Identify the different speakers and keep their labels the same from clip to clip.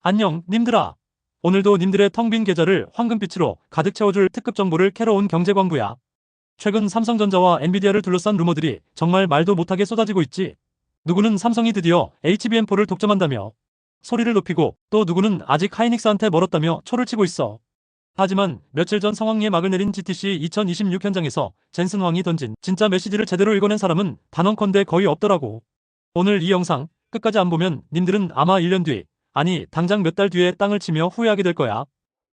Speaker 1: 안녕, 님들아. 오늘도 님들의 텅 빈 계좌를 황금빛으로 가득 채워줄 특급 정보를 캐러 온 경제광부야. 최근 삼성전자와 엔비디아를 둘러싼 루머들이 정말 말도 못하게 쏟아지고 있지. 누구는 삼성이 드디어 HBM4를 독점한다며 소리를 높이고, 또 누구는 아직 하이닉스한테 멀었다며 초를 치고 있어. 하지만 며칠 전 성황리에 막을 내린 GTC 2026 현장에서 젠슨 황이 던진 진짜 메시지를 제대로 읽어낸 사람은 단언컨대 거의 없더라고. 오늘 이 영상 끝까지 안 보면 님들은 아마 1년 뒤, 아니 당장 몇 달 뒤에 땅을 치며 후회하게 될 거야.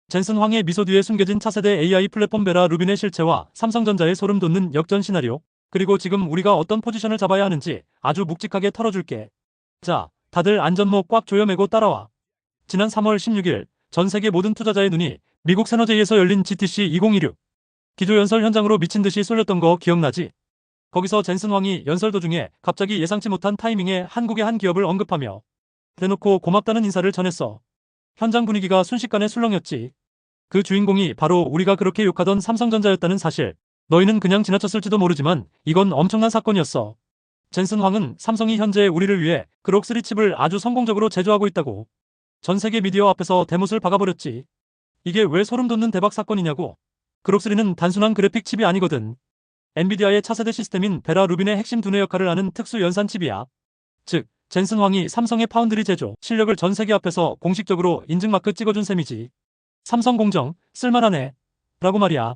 Speaker 1: 젠슨 황의 미소 뒤에 숨겨진 차세대 AI 플랫폼 베라 루빈의 실체와 삼성전자의 소름 돋는 역전 시나리오, 그리고 지금 우리가 어떤 포지션을 잡아야 하는지 아주 묵직하게 털어줄게. 자, 다들 안전모 꽉 조여매고 따라와. 지난 3월 16일 전 세계 모든 투자자의 눈이 미국 세너제이에서 열린 GTC 2026 기조 연설 현장으로 미친 듯이 쏠렸던 거 기억나지? 거기서 젠슨 황이 연설 도중에 갑자기 예상치 못한 타이밍에 한국의 한 기업을 언급하며 대놓고 고맙다는 인사를 전했어. 현장 분위기가 순식간에 술렁였지. 그 주인공이 바로 우리가 그렇게 욕하던 삼성전자였다는 사실. 너희는 그냥 지나쳤을지도 모르지만 이건 엄청난 사건이었어. 젠슨 황은 삼성이 현재 우리를 위해 그록3 칩을 아주 성공적으로 제조하고 있다고 전 세계 미디어 앞에서 대못을 박아버렸지. 이게 왜 소름 돋는 대박 사건이냐고. 그록3는 단순한 그래픽 칩이 아니거든. 엔비디아의 차세대 시스템인 베라 루빈의 핵심 두뇌 역할을 하는 특수 연산 칩이야. 즉, 젠슨 황이 삼성의 파운드리 제조 실력을 전 세계 앞에서 공식적으로 인증마크 찍어준 셈이지. 삼성 공정, 쓸만하네. 라고 말이야.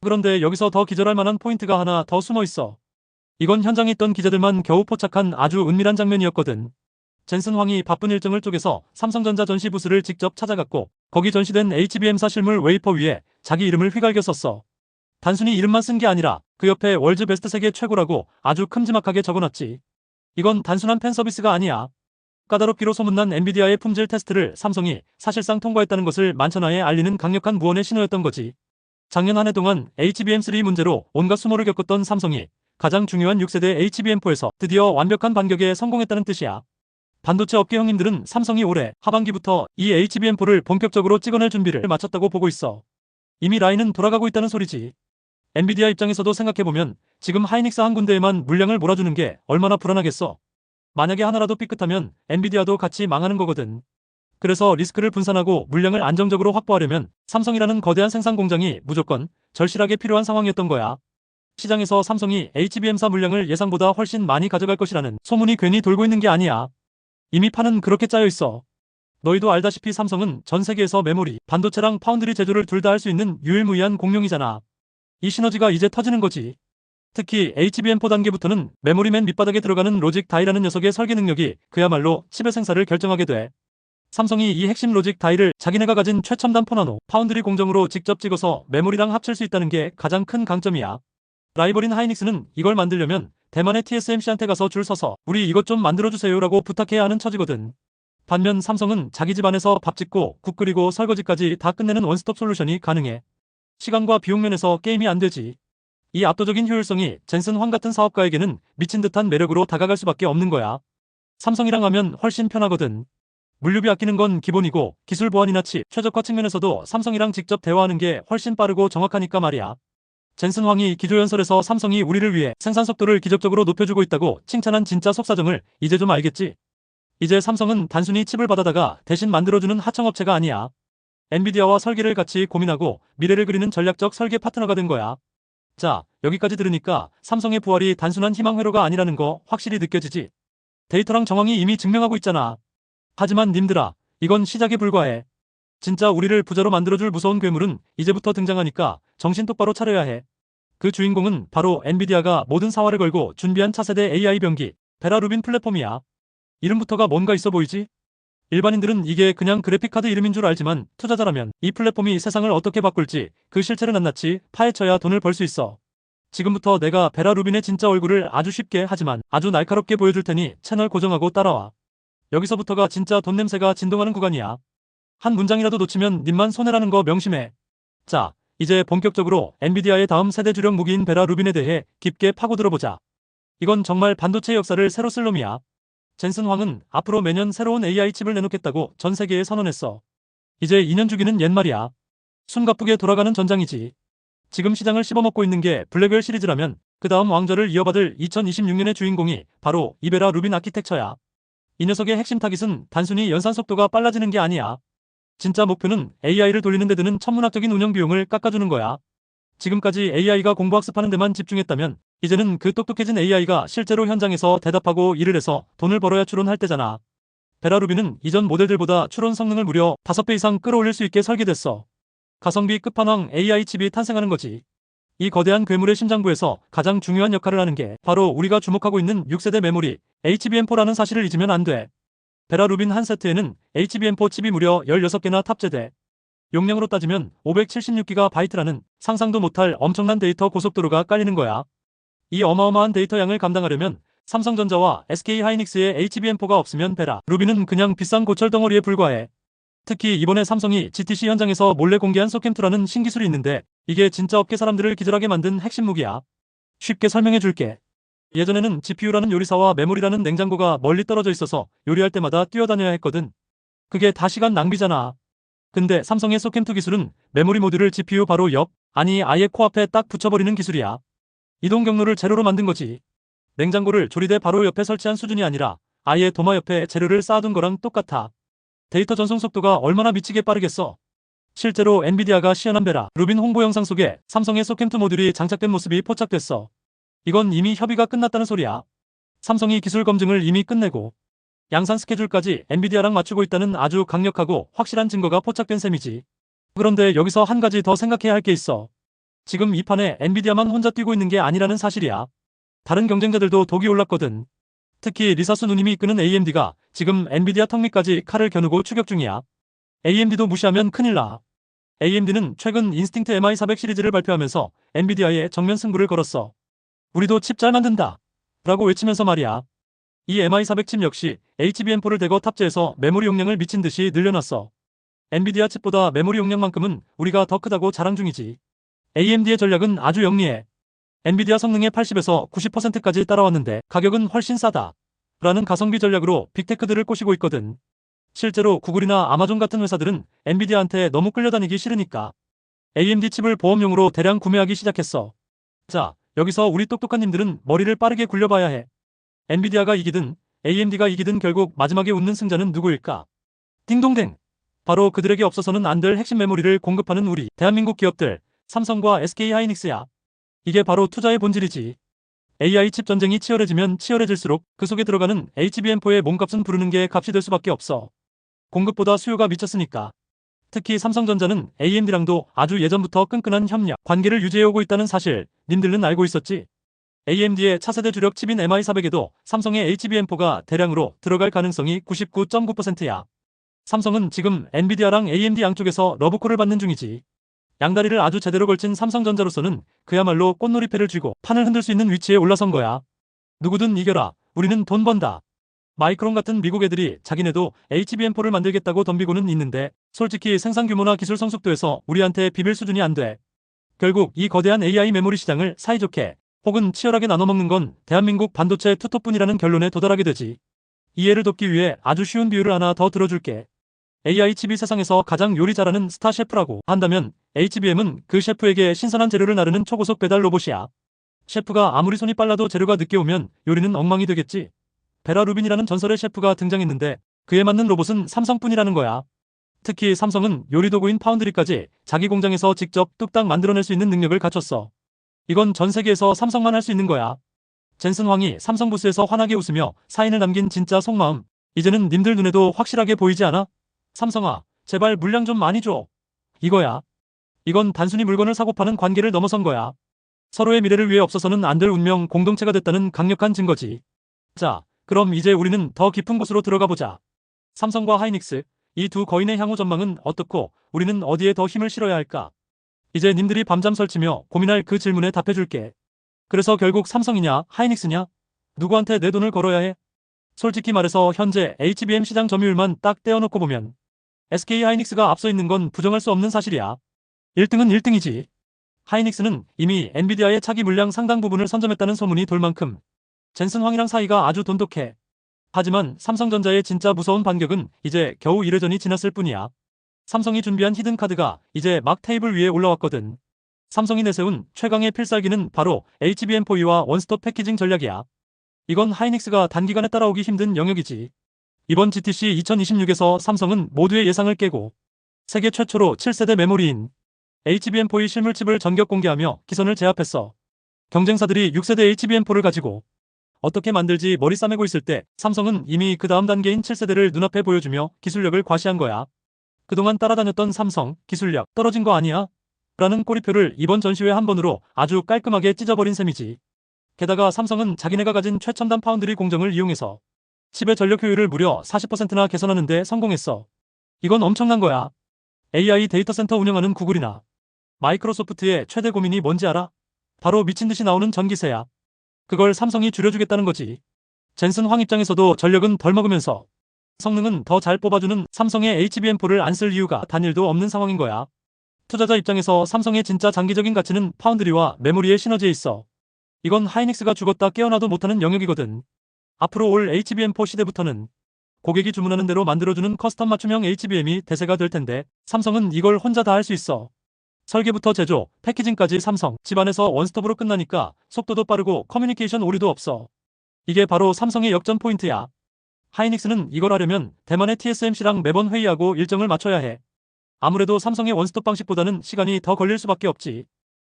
Speaker 1: 그런데 여기서 더 기절할 만한 포인트가 하나 더 숨어 있어. 이건 현장에 있던 기자들만 겨우 포착한 아주 은밀한 장면이었거든. 젠슨 황이 바쁜 일정을 쪼개서 삼성전자 전시 부스를 직접 찾아갔고, 거기 전시된 HBM사 실물 웨이퍼 위에 자기 이름을 휘갈겨 썼어. 단순히 이름만 쓴 게 아니라 그 옆에 월드 베스트 세계 최고라고 아주 큼지막하게 적어놨지. 이건 단순한 팬 서비스가 아니야. 까다롭기로 소문난 엔비디아의 품질 테스트를 삼성이 사실상 통과했다는 것을 만천하에 알리는 강력한 무언의 신호였던 거지. 작년 한 해 동안 HBM3 문제로 온갖 수모를 겪었던 삼성이 가장 중요한 6세대 HBM4에서 드디어 완벽한 반격에 성공했다는 뜻이야. 반도체 업계 형님들은 삼성이 올해 하반기부터 이 HBM4를 본격적으로 찍어낼 준비를 마쳤다고 보고 있어. 이미 라인은 돌아가고 있다는 소리지. 엔비디아 입장에서도 생각해보면 지금 하이닉스 한 군데에만 물량을 몰아주는 게 얼마나 불안하겠어. 만약에 하나라도 삐끗하면 엔비디아도 같이 망하는 거거든. 그래서 리스크를 분산하고 물량을 안정적으로 확보하려면 삼성이라는 거대한 생산 공장이 무조건 절실하게 필요한 상황이었던 거야. 시장에서 삼성이 HBM4 물량을 예상보다 훨씬 많이 가져갈 것이라는 소문이 괜히 돌고 있는 게 아니야. 이미 판은 그렇게 짜여 있어. 너희도 알다시피 삼성은 전 세계에서 메모리, 반도체랑 파운드리 제조를 둘 다 할 수 있는 유일무이한 공룡이잖아. 이 시너지가 이제 터지는 거지. 특히 HBM4 단계부터는 메모리맨 밑바닥에 들어가는 로직 다이라는 녀석의 설계 능력이 그야말로 칩의 생사를 결정하게 돼. 삼성이 이 핵심 로직 다이를 자기네가 가진 최첨단 포나노, 파운드리 공정으로 직접 찍어서 메모리랑 합칠 수 있다는 게 가장 큰 강점이야. 라이벌인 하이닉스는 이걸 만들려면 대만의 TSMC한테 가서 줄 서서 우리 이것 좀 만들어주세요 라고 부탁해야 하는 처지거든. 반면 삼성은 자기 집안에서 밥 짓고 국 끓이고 설거지까지 다 끝내는 원스톱 솔루션이 가능해. 시간과 비용 면에서 게임이 안 되지. 이 압도적인 효율성이 젠슨 황 같은 사업가에게는 미친 듯한 매력으로 다가갈 수밖에 없는 거야. 삼성이랑 하면 훨씬 편하거든. 물류비 아끼는 건 기본이고 기술 보안이나 칩 최적화 측면에서도 삼성이랑 직접 대화하는 게 훨씬 빠르고 정확하니까 말이야. 젠슨 황이 기조연설에서 삼성이 우리를 위해 생산 속도를 기적적으로 높여주고 있다고 칭찬한 진짜 속사정을 이제 좀 알겠지? 이제 삼성은 단순히 칩을 받아다가 대신 만들어주는 하청업체가 아니야. 엔비디아와 설계를 같이 고민하고 미래를 그리는 전략적 설계 파트너가 된 거야. 자, 여기까지 들으니까 삼성의 부활이 단순한 희망회로가 아니라는 거 확실히 느껴지지? 데이터랑 정황이 이미 증명하고 있잖아. 하지만 님들아, 이건 시작에 불과해. 진짜 우리를 부자로 만들어줄 무서운 괴물은 이제부터 등장하니까 정신 똑바로 차려야 해. 그 주인공은 바로 엔비디아가 모든 사활을 걸고 준비한 차세대 AI 병기, 베라 루빈 플랫폼이야. 이름부터가 뭔가 있어 보이지? 일반인들은 이게 그냥 그래픽카드 이름인 줄 알지만 투자자라면 이 플랫폼이 세상을 어떻게 바꿀지 그 실체를 낱낱이 파헤쳐야 돈을 벌 수 있어. 지금부터 내가 베라 루빈의 진짜 얼굴을 아주 쉽게 하지만 아주 날카롭게 보여줄 테니 채널 고정하고 따라와. 여기서부터가 진짜 돈 냄새가 진동하는 구간이야. 한 문장이라도 놓치면 님만 손해라는 거 명심해. 자, 이제 본격적으로 엔비디아의 다음 세대 주력 무기인 베라 루빈에 대해 깊게 파고들어보자. 이건 정말 반도체 역사를 새로 쓸 놈이야. 젠슨 황은 앞으로 매년 새로운 AI 칩을 내놓겠다고 전 세계에 선언했어. 이제 2년 주기는 옛말이야. 숨가쁘게 돌아가는 전장이지. 지금 시장을 씹어먹고 있는 게 블랙웰 시리즈라면 그 다음 왕좌를 이어받을 2026년의 주인공이 바로 이 베라 루빈 아키텍처야. 이 녀석의 핵심 타깃은 단순히 연산 속도가 빨라지는 게 아니야. 진짜 목표는 AI를 돌리는 데 드는 천문학적인 운영 비용을 깎아주는 거야. 지금까지 AI가 공부학습하는 데만 집중했다면 이제는 그 똑똑해진 AI가 실제로 현장에서 대답하고 일을 해서 돈을 벌어야 추론할 때잖아. 베라루비는 이전 모델들보다 추론 성능을 무려 5배 이상 끌어올릴 수 있게 설계됐어. 가성비 끝판왕 AI 칩이 탄생하는 거지. 이 거대한 괴물의 심장부에서 가장 중요한 역할을 하는 게 바로 우리가 주목하고 있는 6세대 메모리 HBM4라는 사실을 잊으면 안 돼. 베라루빈 한 세트에는 HBM4 칩이 무려 16개나 탑재돼. 용량으로 따지면 576GB라는 상상도 못할 엄청난 데이터 고속도로가 깔리는 거야. 이 어마어마한 데이터 양을 감당하려면 삼성전자와 SK하이닉스의 HBM4가 없으면 베라루빈은 그냥 비싼 고철 덩어리에 불과해. 특히 이번에 삼성이 GTC 현장에서 몰래 공개한 소캠2라는 신기술이 있는데 이게 진짜 업계 사람들을 기절하게 만든 핵심 무기야. 쉽게 설명해 줄게. 예전에는 GPU라는 요리사와 메모리라는 냉장고가 멀리 떨어져 있어서 요리할 때마다 뛰어다녀야 했거든. 그게 다 시간 낭비잖아. 근데 삼성의 소캠2 기술은 메모리 모듈을 GPU 바로 옆, 아니 아예 코앞에 딱 붙여버리는 기술이야. 이동 경로를 제로로 만든 거지. 냉장고를 조리대 바로 옆에 설치한 수준이 아니라 아예 도마 옆에 재료를 쌓아둔 거랑 똑같아. 데이터 전송 속도가 얼마나 미치게 빠르겠어. 실제로 엔비디아가 시연한 베라루빈 홍보 영상 속에 삼성의 소캠2 모듈이 장착된 모습이 포착됐어. 이건 이미 협의가 끝났다는 소리야. 삼성이 기술 검증을 이미 끝내고 양산 스케줄까지 엔비디아랑 맞추고 있다는 아주 강력하고 확실한 증거가 포착된 셈이지. 그런데 여기서 한 가지 더 생각해야 할 게 있어. 지금 이 판에 엔비디아만 혼자 뛰고 있는 게 아니라는 사실이야. 다른 경쟁자들도 독이 올랐거든. 특히 리사수 누님이 이끄는 AMD가 지금 엔비디아 턱 밑까지 칼을 겨누고 추격 중이야. AMD도 무시하면 큰일 나. AMD는 최근 인스팅트 MI400 시리즈를 발표하면서 엔비디아에 정면 승부를 걸었어. 우리도 칩 잘 만든다 라고 외치면서 말이야. 이 MI400 칩 역시 HBM4를 대거 탑재해서 메모리 용량을 미친 듯이 늘려놨어. 엔비디아 칩보다 메모리 용량만큼은 우리가 더 크다고 자랑 중이지. AMD의 전략은 아주 영리해. 엔비디아 성능의 80에서 90%까지 따라왔는데 가격은 훨씬 싸다 라는 가성비 전략으로 빅테크들을 꼬시고 있거든. 실제로 구글이나 아마존 같은 회사들은 엔비디아한테 너무 끌려다니기 싫으니까 AMD 칩을 보험용으로 대량 구매하기 시작했어. 자, 여기서 우리 똑똑한 님들은 머리를 빠르게 굴려봐야 해. 엔비디아가 이기든 AMD가 이기든 결국 마지막에 웃는 승자는 누구일까? 딩동댕! 바로 그들에게 없어서는 안 될 핵심 메모리를 공급하는 우리 대한민국 기업들 삼성과 SK하이닉스야. 이게 바로 투자의 본질이지. AI 칩 전쟁이 치열해지면 치열해질수록 그 속에 들어가는 HBM4의 몸값은 부르는 게 값이 될 수밖에 없어. 공급보다 수요가 미쳤으니까. 특히 삼성전자는 AMD랑도 아주 예전부터 끈끈한 협력 관계를 유지해오고 있다는 사실 님들은 알고 있었지? AMD의 차세대 주력 칩인 MI400에도 삼성의 HBM4가 대량으로 들어갈 가능성이 99.9%야. 삼성은 지금 엔비디아랑 AMD 양쪽에서 러브콜을 받는 중이지. 양다리를 아주 제대로 걸친 삼성전자로서는 그야말로 꽃놀이패를 쥐고 판을 흔들 수 있는 위치에 올라선 거야. 누구든 이겨라. 우리는 돈 번다. 마이크론 같은 미국 애들이 자기네도 HBM4를 만들겠다고 덤비고는 있는데 솔직히 생산 규모나 기술 성숙도에서 우리한테 비빌 수준이 안 돼. 결국 이 거대한 AI 메모리 시장을 사이좋게 혹은 치열하게 나눠먹는 건 대한민국 반도체 투톱뿐이라는 결론에 도달하게 되지. 이해를 돕기 위해 아주 쉬운 비유를 하나 더 들어줄게. AI 칩이 세상에서 가장 요리 잘하는 스타 셰프라고 한다면 HBM은 그 셰프에게 신선한 재료를 나르는 초고속 배달 로봇이야. 셰프가 아무리 손이 빨라도 재료가 늦게 오면 요리는 엉망이 되겠지. 베라루빈이라는 전설의 셰프가 등장했는데 그에 맞는 로봇은 삼성뿐이라는 거야. 특히 삼성은 요리 도구인 파운드리까지 자기 공장에서 직접 뚝딱 만들어낼 수 있는 능력을 갖췄어. 이건 전 세계에서 삼성만 할 수 있는 거야. 젠슨 황이 삼성 부스에서 환하게 웃으며 사인을 남긴 진짜 속마음. 이제는 님들 눈에도 확실하게 보이지 않아? 삼성아, 제발 물량 좀 많이 줘. 이거야. 이건 단순히 물건을 사고 파는 관계를 넘어선 거야. 서로의 미래를 위해 없어서는 안 될 운명 공동체가 됐다는 강력한 증거지. 자, 그럼 이제 우리는 더 깊은 곳으로 들어가 보자. 삼성과 하이닉스, 이 두 거인의 향후 전망은 어떻고 우리는 어디에 더 힘을 실어야 할까? 이제 님들이 밤잠 설치며 고민할 그 질문에 답해줄게. 그래서 결국 삼성이냐 하이닉스냐? 누구한테 내 돈을 걸어야 해? 솔직히 말해서 현재 HBM 시장 점유율만 딱 떼어놓고 보면 SK하이닉스가 앞서 있는 건 부정할 수 없는 사실이야. 1등은 1등이지. 하이닉스는 이미 엔비디아의 차기 물량 상당 부분을 선점했다는 소문이 돌 만큼 젠슨 황이랑 사이가 아주 돈독해. 하지만 삼성전자의 진짜 무서운 반격은 이제 겨우 1회전이 지났을 뿐이야. 삼성이 준비한 히든 카드가 이제 막 테이블 위에 올라왔거든. 삼성이 내세운 최강의 필살기는 바로 HBM4E와 원스톱 패키징 전략이야. 이건 하이닉스가 단기간에 따라오기 힘든 영역이지. 이번 GTC 2026에서 삼성은 모두의 예상을 깨고 세계 최초로 7세대 메모리인 HBM4의 실물칩을 전격 공개하며 기선을 제압했어. 경쟁사들이 6세대 HBM4를 가지고 어떻게 만들지 머리 싸매고 있을 때 삼성은 이미 그 다음 단계인 7세대를 눈앞에 보여주며 기술력을 과시한 거야. 그동안 따라다녔던 삼성 기술력 떨어진 거 아니야? 라는 꼬리표를 이번 전시회 한 번으로 아주 깔끔하게 찢어버린 셈이지. 게다가 삼성은 자기네가 가진 최첨단 파운드리 공정을 이용해서 칩의 전력 효율을 무려 40%나 개선하는 데 성공했어. 이건 엄청난 거야. AI 데이터 센터 운영하는 구글이나 마이크로소프트의 최대 고민이 뭔지 알아? 바로 미친듯이 나오는 전기세야. 그걸 삼성이 줄여주겠다는 거지. 젠슨 황 입장에서도 전력은 덜 먹으면서 성능은 더 잘 뽑아주는 삼성의 HBM4를 안 쓸 이유가 단일도 없는 상황인 거야. 투자자 입장에서 삼성의 진짜 장기적인 가치는 파운드리와 메모리의 시너지에 있어. 이건 하이닉스가 죽었다 깨어나도 못하는 영역이거든. 앞으로 올 HBM4 시대부터는 고객이 주문하는 대로 만들어주는 커스텀 맞춤형 HBM이 대세가 될 텐데 삼성은 이걸 혼자 다 할 수 있어. 설계부터 제조, 패키징까지 삼성 집안에서 원스톱으로 끝나니까 속도도 빠르고 커뮤니케이션 오류도 없어. 이게 바로 삼성의 역전 포인트야. 하이닉스는 이걸 하려면 대만의 TSMC랑 매번 회의하고 일정을 맞춰야 해. 아무래도 삼성의 원스톱 방식보다는 시간이 더 걸릴 수밖에 없지.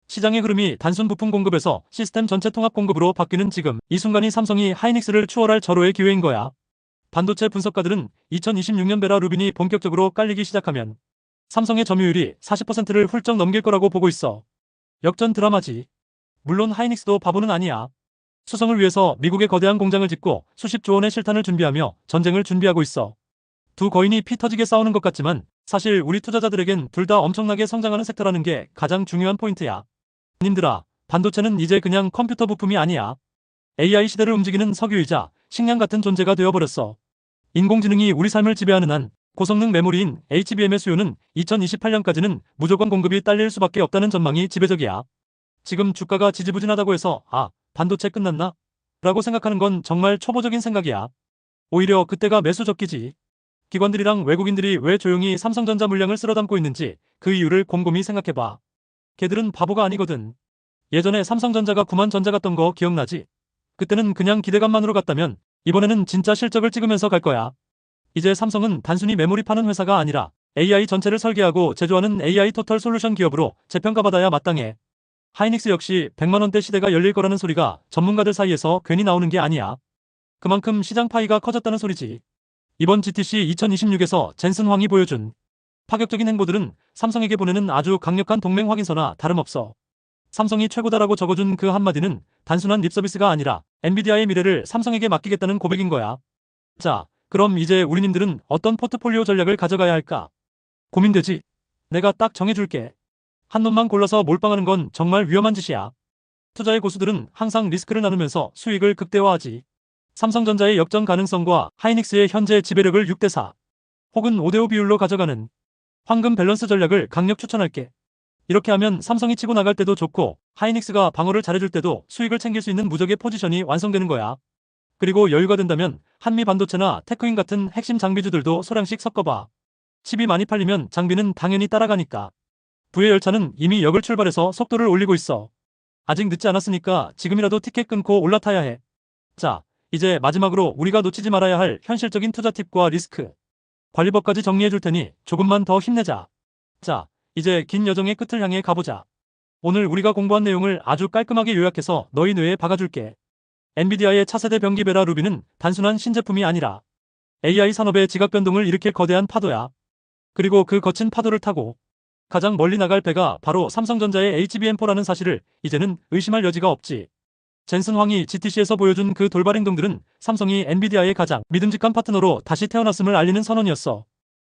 Speaker 1: 시장의 흐름이 단순 부품 공급에서 시스템 전체 통합 공급으로 바뀌는 지금 이 순간이 삼성이 하이닉스를 추월할 절호의 기회인 거야. 반도체 분석가들은 2026년 베라 루빈이 본격적으로 깔리기 시작하면 삼성의 점유율이 40%를 훌쩍 넘길 거라고 보고 있어. 역전 드라마지. 물론 하이닉스도 바보는 아니야. 수성을 위해서 미국의 거대한 공장을 짓고 수십조 원의 실탄을 준비하며 전쟁을 준비하고 있어. 두 거인이 피 터지게 싸우는 것 같지만 사실 우리 투자자들에겐 둘 다 엄청나게 성장하는 섹터라는 게 가장 중요한 포인트야. 님들아, 반도체는 이제 그냥 컴퓨터 부품이 아니야. AI 시대를 움직이는 석유이자 식량 같은 존재가 되어버렸어. 인공지능이 우리 삶을 지배하는 한 고성능 메모리인 HBM의 수요는 2028년까지는 무조건 공급이 딸릴 수밖에 없다는 전망이 지배적이야. 지금 주가가 지지부진하다고 해서 반도체 끝났나? 라고 생각하는 건 정말 초보적인 생각이야. 오히려 그때가 매수 적기지. 기관들이랑 외국인들이 왜 조용히 삼성전자 물량을 쓸어담고 있는지 그 이유를 곰곰이 생각해봐. 걔들은 바보가 아니거든. 예전에 삼성전자가 9만 전자 갔던 거 기억나지? 그때는 그냥 기대감만으로 갔다면 이번에는 진짜 실적을 찍으면서 갈 거야. 이제 삼성은 단순히 메모리 파는 회사가 아니라 AI 전체를 설계하고 제조하는 AI 토털 솔루션 기업으로 재평가받아야 마땅해. 하이닉스 역시 100만원대 시대가 열릴 거라는 소리가 전문가들 사이에서 괜히 나오는 게 아니야. 그만큼 시장 파이가 커졌다는 소리지. 이번 GTC 2026에서 젠슨 황이 보여준 파격적인 행보들은 삼성에게 보내는 아주 강력한 동맹 확인서나 다름없어. 삼성이 최고다라고 적어준 그 한마디는 단순한 립서비스가 아니라 엔비디아의 미래를 삼성에게 맡기겠다는 고백인 거야. 자, 그럼 이제 우리님들은 어떤 포트폴리오 전략을 가져가야 할까? 고민되지? 내가 딱 정해줄게. 한 놈만 골라서 몰빵하는 건 정말 위험한 짓이야. 투자의 고수들은 항상 리스크를 나누면서 수익을 극대화하지. 삼성전자의 역전 가능성과 하이닉스의 현재 지배력을 6대4 혹은 5대5 비율로 가져가는 황금 밸런스 전략을 강력 추천할게. 이렇게 하면 삼성이 치고 나갈 때도 좋고 하이닉스가 방어를 잘해줄 때도 수익을 챙길 수 있는 무적의 포지션이 완성되는 거야. 그리고 여유가 된다면 한미 반도체나 테크인 같은 핵심 장비주들도 소량씩 섞어봐. 칩이 많이 팔리면 장비는 당연히 따라가니까. 부의 열차는 이미 역을 출발해서 속도를 올리고 있어. 아직 늦지 않았으니까 지금이라도 티켓 끊고 올라타야 해. 자, 이제 마지막으로 우리가 놓치지 말아야 할 현실적인 투자 팁과 리스크 관리법까지 정리해 줄 테니 조금만 더 힘내자. 자, 이제 긴 여정의 끝을 향해 가보자. 오늘 우리가 공부한 내용을 아주 깔끔하게 요약해서 너희 뇌에 박아줄게. 엔비디아의 차세대 변기 베라 루비는 단순한 신제품이 아니라 AI 산업의 지각 변동을 일으킬 거대한 파도야. 그리고 그 거친 파도를 타고 가장 멀리 나갈 배가 바로 삼성전자의 HBM4라는 사실을 이제는 의심할 여지가 없지. 젠슨 황이 GTC에서 보여준 그 돌발 행동들은 삼성이 엔비디아의 가장 믿음직한 파트너로 다시 태어났음을 알리는 선언이었어.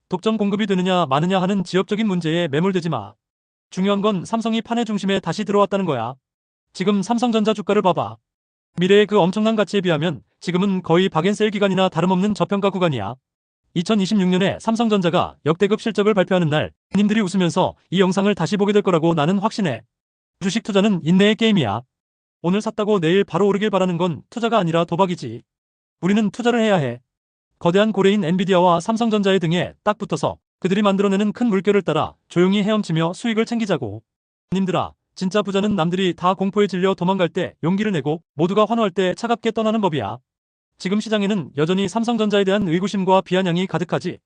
Speaker 1: 독점 공급이 되느냐 마느냐 하는 지역적인 문제에 매몰되지 마. 중요한 건 삼성이 판의 중심에 다시 들어왔다는 거야. 지금 삼성전자 주가를 봐봐. 미래의 그 엄청난 가치에 비하면 지금은 거의 박앤셀 기간이나 다름없는 저평가 구간이야. 2026년에 삼성전자가 역대급 실적을 발표하는 날 님들이 웃으면서 이 영상을 다시 보게 될 거라고 나는 확신해. 주식 투자는 인내의 게임이야. 오늘 샀다고 내일 바로 오르길 바라는 건 투자가 아니라 도박이지. 우리는 투자를 해야 해. 거대한 고래인 엔비디아와 삼성전자의 등에 딱 붙어서 그들이 만들어내는 큰 물결을 따라 조용히 헤엄치며 수익을 챙기자고. 님들아, 진짜 부자는 남들이 다 공포에 질려 도망갈 때 용기를 내고 모두가 환호할 때 차갑게 떠나는 법이야. 지금 시장에는 여전히 삼성전자에 대한 의구심과 비아냥이 가득하지.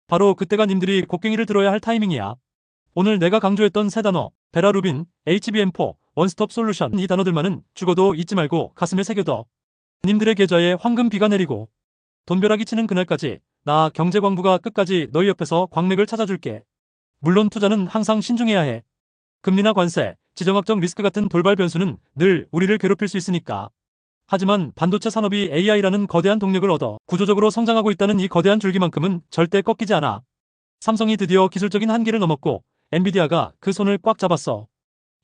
Speaker 1: 바로 그때가 님들이 곡괭이를 들어야 할 타이밍이야. 오늘 내가 강조했던 세 단어, 베라루빈, HBM4, 원스톱 솔루션 이 단어들만은 죽어도 잊지 말고 가슴에 새겨둬. 님들의 계좌에 황금비가 내리고 돈벼락이 치는 그날까지 나 경제광부가 끝까지 너희 옆에서 광맥을 찾아줄게. 물론 투자는 항상 신중해야 해. 금리나 관세, 지정학적 리스크 같은 돌발 변수는 늘 우리를 괴롭힐 수 있으니까. 하지만 반도체 산업이 AI라는 거대한 동력을 얻어 구조적으로 성장하고 있다는 이 거대한 줄기만큼은 절대 꺾이지 않아. 삼성이 드디어 기술적인 한계를 넘었고 엔비디아가 그 손을 꽉 잡았어.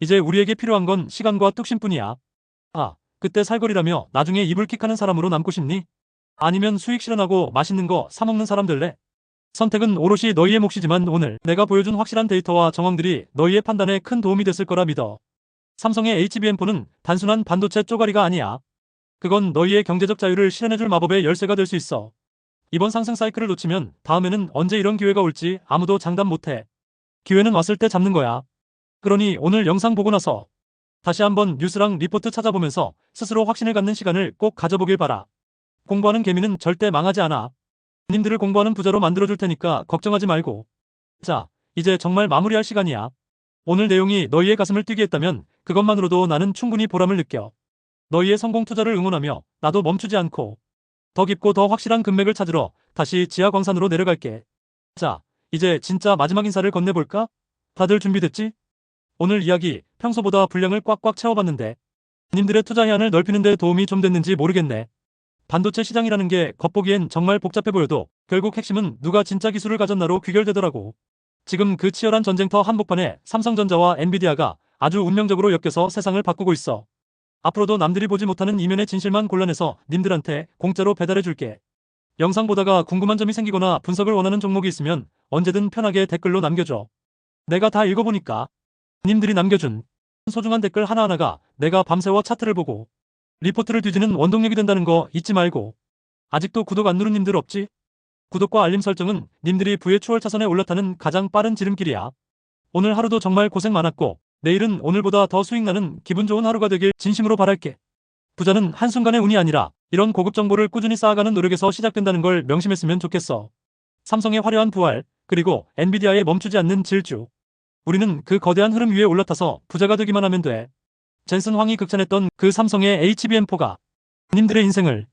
Speaker 1: 이제 우리에게 필요한 건 시간과 뚝심뿐이야. 아, 그때 살거리라며 나중에 이불킥하는 사람으로 남고 싶니? 아니면 수익 실현하고 맛있는 거 사먹는 사람 될래? 선택은 오롯이 너희의 몫이지만 오늘 내가 보여준 확실한 데이터와 정황들이 너희의 판단에 큰 도움이 됐을 거라 믿어. 삼성의 HBM4는 단순한 반도체 쪼가리가 아니야. 그건 너희의 경제적 자유를 실현해줄 마법의 열쇠가 될 수 있어. 이번 상승 사이클을 놓치면 다음에는 언제 이런 기회가 올지 아무도 장담 못해. 기회는 왔을 때 잡는 거야. 그러니 오늘 영상 보고 나서 다시 한번 뉴스랑 리포트 찾아보면서 스스로 확신을 갖는 시간을 꼭 가져보길 바라. 공부하는 개미는 절대 망하지 않아. 님들을 공부하는 부자로 만들어줄 테니까 걱정하지 말고. 자, 이제 정말 마무리할 시간이야. 오늘 내용이 너희의 가슴을 뛰게 했다면 그것만으로도 나는 충분히 보람을 느껴. 너희의 성공 투자를 응원하며 나도 멈추지 않고 더 깊고 더 확실한 금맥을 찾으러 다시 지하광산으로 내려갈게. 자, 이제 진짜 마지막 인사를 건네볼까? 다들 준비됐지? 오늘 이야기 평소보다 분량을 꽉꽉 채워봤는데 님들의 투자 해안을 넓히는 데 도움이 좀 됐는지 모르겠네. 반도체 시장이라는 게 겉보기엔 정말 복잡해 보여도 결국 핵심은 누가 진짜 기술을 가졌나로 귀결되더라고. 지금 그 치열한 전쟁터 한복판에 삼성전자와 엔비디아가 아주 운명적으로 엮여서 세상을 바꾸고 있어. 앞으로도 남들이 보지 못하는 이면의 진실만 골라내서 님들한테 공짜로 배달해줄게. 영상 보다가 궁금한 점이 생기거나 분석을 원하는 종목이 있으면 언제든 편하게 댓글로 남겨줘. 내가 다 읽어보니까 님들이 남겨준 소중한 댓글 하나하나가 내가 밤새워 차트를 보고 리포트를 뒤지는 원동력이 된다는 거 잊지 말고. 아직도 구독 안 누른 님들 없지? 구독과 알림 설정은 님들이 부의 추월 차선에 올라타는 가장 빠른 지름길이야. 오늘 하루도 정말 고생 많았고 내일은 오늘보다 더 수익 나는 기분 좋은 하루가 되길 진심으로 바랄게. 부자는 한순간의 운이 아니라 이런 고급 정보를 꾸준히 쌓아가는 노력에서 시작된다는 걸 명심했으면 좋겠어. 삼성의 화려한 부활, 그리고 엔비디아의 멈추지 않는 질주. 우리는 그 거대한 흐름 위에 올라타서 부자가 되기만 하면 돼. 젠슨 황이 극찬했던 그 삼성의 HBM4가 님들의 인생을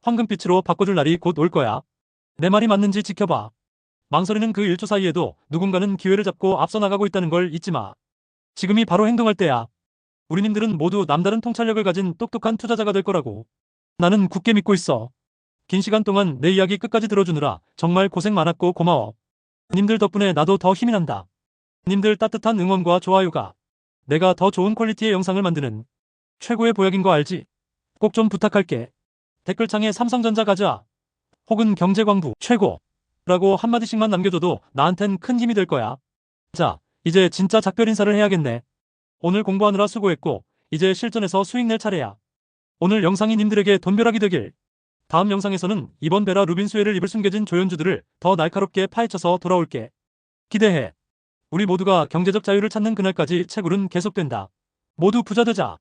Speaker 1: 황금빛으로 바꿔줄 날이 곧 올 거야. 내 말이 맞는지 지켜봐. 망설이는 그 1초 사이에도 누군가는 기회를 잡고 앞서 나가고 있다는 걸 잊지 마. 지금이 바로 행동할 때야. 우리님들은 모두 남다른 통찰력을 가진 똑똑한 투자자가 될 거라고. 나는 굳게 믿고 있어. 긴 시간 동안 내 이야기 끝까지 들어주느라 정말 고생 많았고 고마워. 님들 덕분에 나도 더 힘이 난다. 님들 따뜻한 응원과 좋아요가 내가 더 좋은 퀄리티의 영상을 만드는 최고의 보약인 거 알지? 꼭 좀 부탁할게. 댓글창에 삼성전자 가자. 혹은 경제광부 최고. 라고 한마디씩만 남겨줘도 나한텐 큰 힘이 될 거야. 자, 이제 진짜 작별 인사를 해야겠네. 오늘 공부하느라 수고했고 이제 실전에서 수익 낼 차례야. 오늘 영상이 님들에게 돈벼락이 되길. 다음 영상에서는 이번 베라 루빈 수혜를 입을 숨겨진 조연주들을 더 날카롭게 파헤쳐서 돌아올게. 기대해. 우리 모두가 경제적 자유를 찾는 그날까지 채굴은 계속된다. 모두 부자 되자.